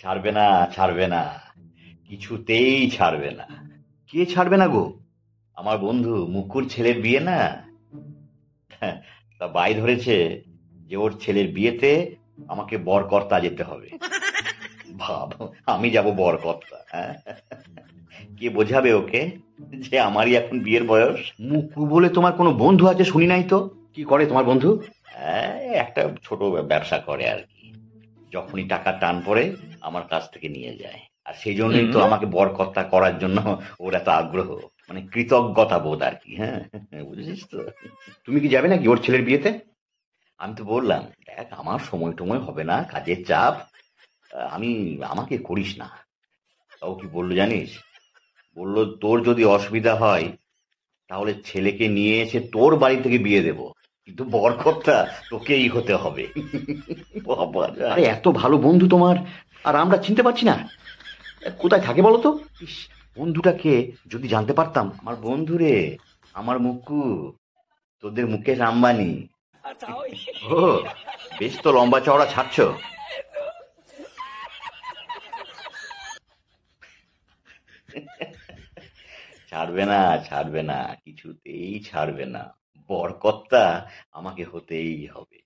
ছাড়বে না, ছাড়বে না, কিছুতেই ছাড়বে না। কে ছাড়বে না গো? আমার বন্ধু মুকুর ছেলের বিয়ে না। হ্যাঁ, তা বাই ধরেছে যে ওর ছেলের বিয়েতে আমাকে বরকর্তা যেতে হবে। ভাব, আমি যাব বরকর্তা, হ্যাঁ? কে বোঝাবে ওকে যে আমারই এখন বিয়ের বয়স? মুকু বলে তোমার কোনো বন্ধু আছে শুনি নাই তো। কি করে তোমার বন্ধু? একটা ছোট ব্যবসা করে আর কি। যখনই টাকা টান পড়ে আমার কাছ থেকে নিয়ে যায়। আর সেই জন্যই তো আমাকে বরকর্তা করার জন্য ওর এত আগ্রহ। মানে কৃতজ্ঞতা বোধ আর কি, হ্যাঁ। বুঝেছিস তো? তুমি কি যাবে নাকি ওর ছেলের বিয়েতে? আমি তো বললাম, দেখ আমার সময় টময় হবে না, কাজের চাপ। আমি আমাকে করিস না। ও কি বললো জানিস? বললো তোর যদি অসুবিধা হয় তাহলে ছেলেকে নিয়ে এসে তোর বাড়ি থেকে বিয়ে দেব, কিন্তু বরকর্তা তোকেই হতে হবে। বাবা আরে যায়। এত ভালো বন্ধু তোমার, আর আমরা চিনতে পারছি না। কোথায় থাকে বলো তো? ইস, বন্ধুটা কে, যদি জানতে পারতাম। আমার বন্ধু রে, আমার মুক্কু, তোদের মুকেশ আম্বানি। ও, বেশ তো লম্বা চওড়া ছাড়ছ। ছাড়বে না, ছাড়বে না, কিছুতেই ছাড়বে না। বরকর্তা আমাকে হতেই হবে।